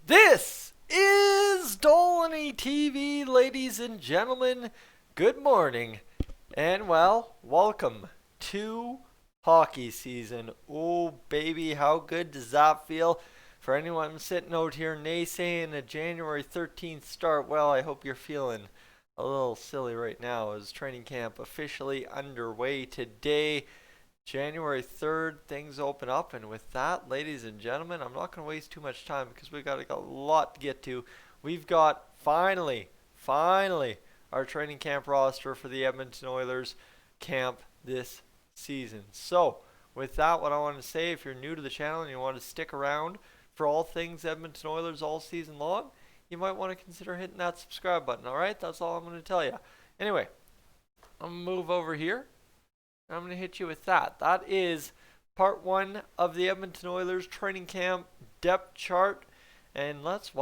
This is Dolynny TV, ladies and gentlemen. Good morning, and welcome to hockey season. Oh, baby, how good does that feel? For anyone sitting out here naysaying a January 13th start, well, I hope you're feeling a little silly right now as training camp officially underway today. January 3rd, things open up, and with that, ladies and gentlemen, I'm not going to waste too much time because we've got a lot to get to. We've got finally, our training camp roster for the Edmonton Oilers camp this season. So, with that, what I want to say, if you're new to the channel and you want to stick around for all things Edmonton Oilers all season long, you might want to consider hitting that subscribe button, alright? That's all I'm going to tell you. Anyway, I'm going to move over here. I'm going to hit you with that. That is part one of the Edmonton Oilers training camp depth chart. And let's,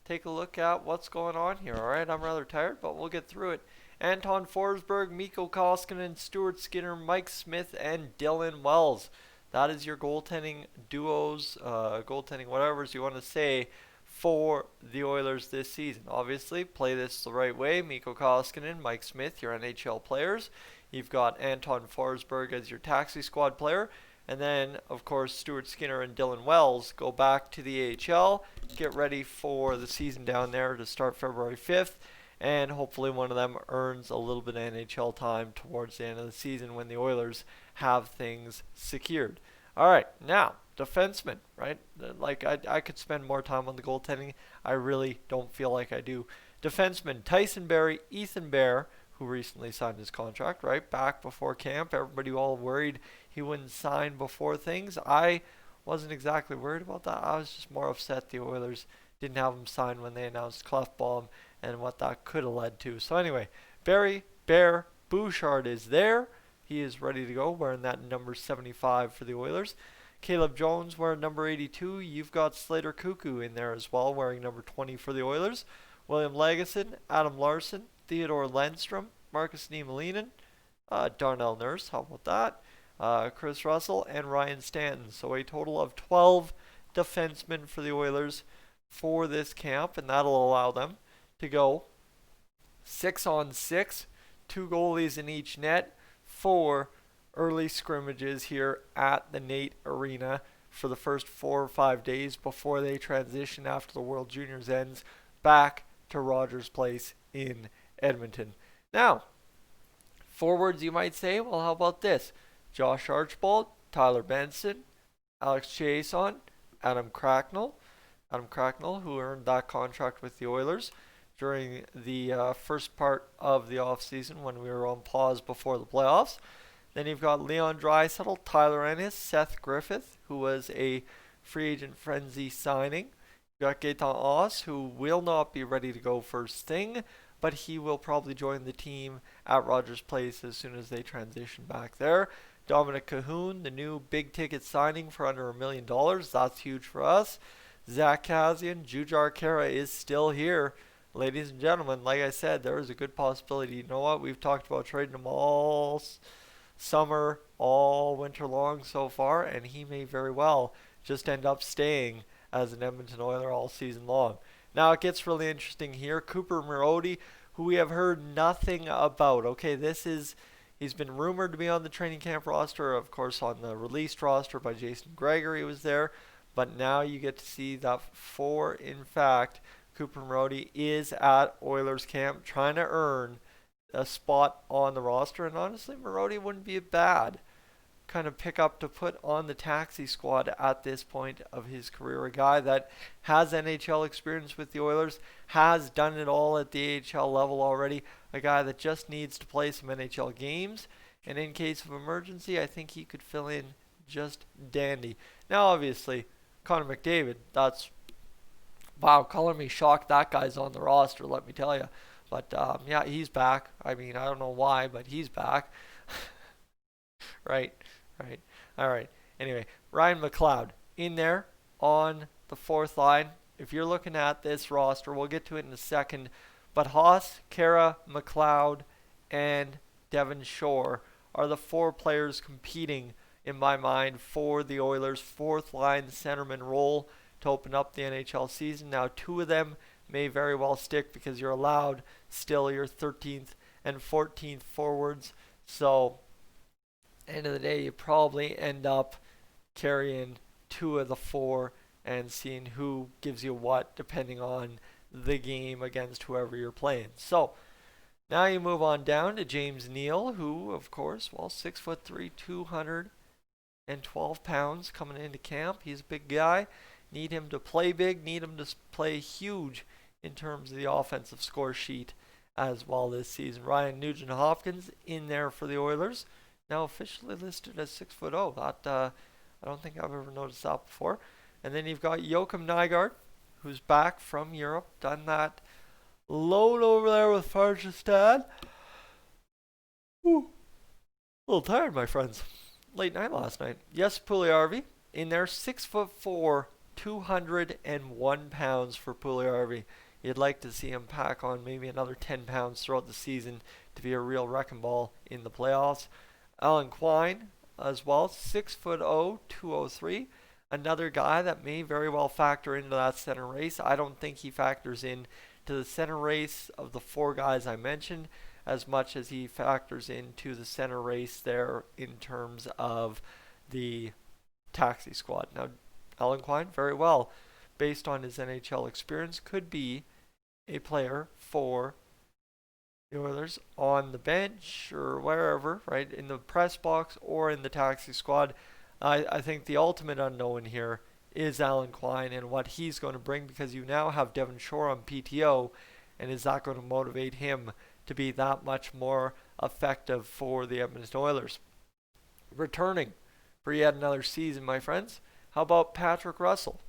take a look at what's going on here. All right, I'm rather tired, but we'll get through it. Anton Forsberg, Mikko Koskinen, Stuart Skinner, Mike Smith, and Dylan Wells. That is your goaltending duos, goaltending whatever you want to say for the Oilers this season. Obviously, play this the right way. Mikko Koskinen, Mike Smith, your NHL players. You've got Anton Forsberg as your taxi squad player. And then, of course, Stuart Skinner and Dylan Wells go back to the AHL, get ready for the season down there to start February 5th. And hopefully one of them earns a little bit of NHL time towards the end of the season when the Oilers have things secured. All right, now, defenseman, right? Like, I could spend more time on the goaltending. I really don't feel like I do. Defenseman, Tyson Barrie, Ethan Bear, who recently signed his contract, right, back before camp. Everybody all worried he wouldn't sign before things. I wasn't exactly worried about that. I was just more upset the Oilers didn't have him sign when they announced Clefbaum and what that could have led to. So anyway, Barrie, Bear, Bouchard is there. He is ready to go, wearing that number 75 for the Oilers. Caleb Jones wearing number 82. You've got Slater Cuckoo in there as well, wearing number 20 for the Oilers. William Lagesson, Adam Larson, Theodore Lundstrom, Marcus Niemelainen, Darnell Nurse, how about that? Chris Russell, and Ryan Stanton. So a total of 12 defensemen for the Oilers for this camp, and that'll allow them to go 6-on-6, 2 goalies in each net, 4 early scrimmages here at the Nate Arena for the first 4 or 5 days before they transition after the World Juniors ends back to Rogers Place in Edmonton. Now, forwards, you might say, well, how about this? Josh Archibald, Tyler Benson, Alex Chiasson, Adam Cracknell, who earned that contract with the Oilers during the first part of the offseason when we were on pause before the playoffs. Then you've got Leon Draisaitl, Tyler Ennis, Seth Griffith, who was a free agent frenzy signing. You've got Gaetan Oss, who will not be ready to go first thing, but he will probably join the team at Rogers Place as soon as they transition back there. Dominic Cahoon, the new big ticket signing for under $1 million. That's huge for us. Zach Kassian, Jujhar Khaira is still here. Ladies and gentlemen, like I said, there is a good possibility. You know what? We've talked about trading him all summer, all winter long so far, and he may very well just end up staying as an Edmonton Oiler all season long. Now it gets really interesting here. Cooper Maroti, who we have heard nothing about. Okay, he's been rumored to be on the training camp roster, of course on the released roster by Jason Gregory was there, but now you get to see that in fact, Cooper Maroti is at Oilers camp trying to earn a spot on the roster, and honestly, Maroti wouldn't be a bad kind of pick up to put on the taxi squad at this point of his career. A guy that has NHL experience with the Oilers, has done it all at the AHL level already, a guy that just needs to play some NHL games, and in case of emergency, I think he could fill in just dandy. Now obviously, Conor McDavid, color me shocked that guy's on the roster, let me tell you. But yeah, he's back. I mean, I don't know why, but he's back. Right. All right. Anyway, Ryan McLeod in there on the fourth line. If you're looking at this roster, we'll get to it in a second. But Haas, Khaira, McLeod, and Devin Shaw are the 4 players competing, in my mind, for the Oilers' fourth line centerman role. to open up the NHL season. Now, 2 of them may very well stick because you're allowed still your 13th and 14th forwards. So, end of the day, you probably end up carrying 2 of the 4 and seeing who gives you what depending on the game against whoever you're playing. So, now you move on down to James Neal, who, of course, 6'3", 212 pounds coming into camp. He's a big guy. Need him to play big. Need him to play huge in terms of the offensive score sheet as well this season. Ryan Nugent Hopkins in there for the Oilers. Now officially listed as 6'0". That I don't think I've ever noticed that before. And then you've got Joachim Nygard, who's back from Europe. Done that load over there with Farjestad. Whew. A little tired, my friends. Late night last night. Yes, Puljujärvi in there, 6'4", 201 pounds for Puljujärvi. You'd like to see him pack on maybe another 10 pounds throughout the season to be a real wrecking ball in the playoffs. Alan Quine as well, 6'0", 203. Another guy that may very well factor into that center race. I don't think he factors in to the center race of the 4 guys I mentioned as much as he factors into the center race there in terms of the taxi squad. Now, Alan Quine, very well, based on his NHL experience, could be a player for the Oilers on the bench or wherever, right, in the press box or in the taxi squad. I think the ultimate unknown here is Alan Quine and what he's going to bring, because you now have Devin Shaw on PTO, and is that going to motivate him to be that much more effective for the Edmonton Oilers? Returning for yet another season, my friends, how about Patrick Russell,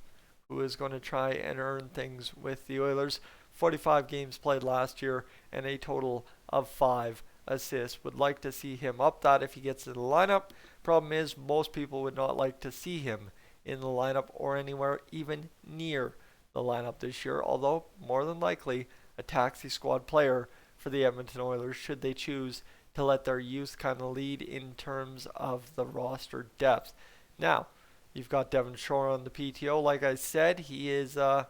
who is going to try and earn things with the Oilers? 45 games played last year and a total of 5 assists. Would like to see him up that if he gets in the lineup. Problem is, most people would not like to see him in the lineup or anywhere even near the lineup this year, although more than likely a taxi squad player for the Edmonton Oilers should they choose to let their youth kind of lead in terms of the roster depth. Now, you've got Devin Shaw on the PTO. Like I said, he is going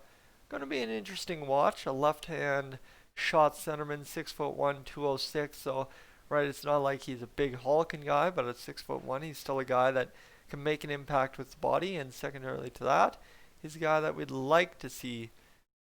to be an interesting watch. A left-hand shot centerman, 6'1", 206. So, right, it's not like he's a big hulking guy, but at 6'1", he's still a guy that can make an impact with the body. And secondarily to that, he's a guy that we'd like to see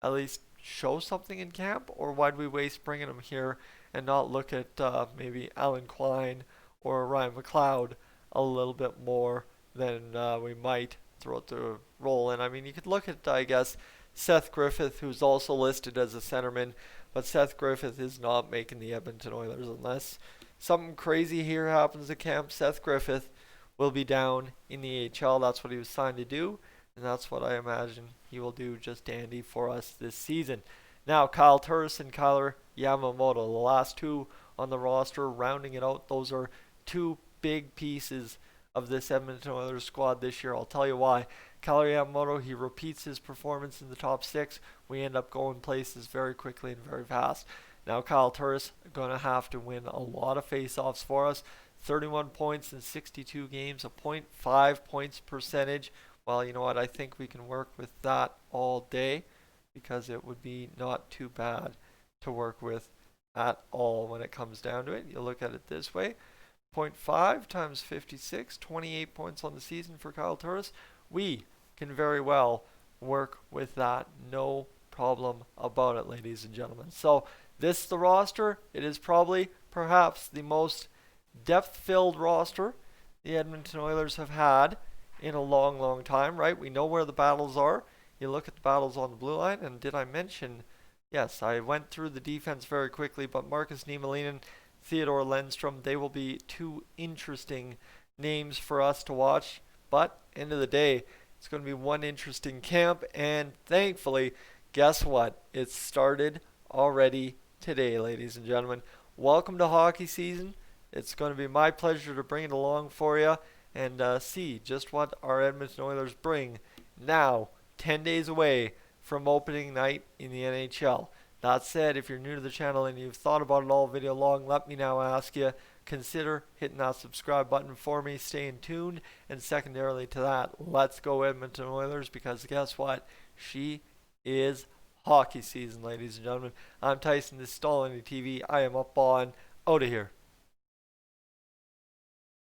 at least show something in camp. Or why'd we waste bringing him here and not look at maybe Alan Quine or Ryan McLeod a little bit more than we might throughout the role? And I mean, you could look at, I guess, Seth Griffith, who's also listed as a centerman, but Seth Griffith is not making the Edmonton Oilers unless something crazy here happens at camp. Seth Griffith will be down in the AHL. That's what he was signed to do, and that's what I imagine he will do just dandy for us this season. Now, Kyle Turris and Kyler Yamamoto, the last 2 on the roster, rounding it out. Those are 2 big pieces of this Edmonton Oilers squad this year. I'll tell you why. Kyler Yamamoto, he repeats his performance in the top 6. We end up going places very quickly and very fast. Now, Kyle Turris going to have to win a lot of face-offs for us. 31 points in 62 games, a .5 points percentage. Well, you know what? I think we can work with that all day, because it would be not too bad to work with at all when it comes down to it. You look at it this way. 0.5 times 56, 28 points on the season for Kyle Turris. We can very well work with that. No problem about it, ladies and gentlemen. So this is the roster. It is probably, perhaps, the most depth-filled roster the Edmonton Oilers have had in a long, long time, right? We know where the battles are. You look at the battles on the blue line, and did I mention, yes, I went through the defense very quickly, but Markus Niemelainen, Theodor Lundstrom, they will be 2 interesting names for us to watch. But, end of the day, it's going to be one interesting camp, and thankfully, guess what? It started already today, ladies and gentlemen. Welcome to hockey season. It's going to be my pleasure to bring it along for you and see just what our Edmonton Oilers bring now, 10 days away from opening night in the NHL. That said, if you're new to the channel and you've thought about it all video long, let me now ask you, consider hitting that subscribe button for me, staying tuned, and secondarily to that, let's go Edmonton Oilers, because guess what? She is hockey season, ladies and gentlemen. I'm Tyson, this is Dolynny TV. I am up on, out of here.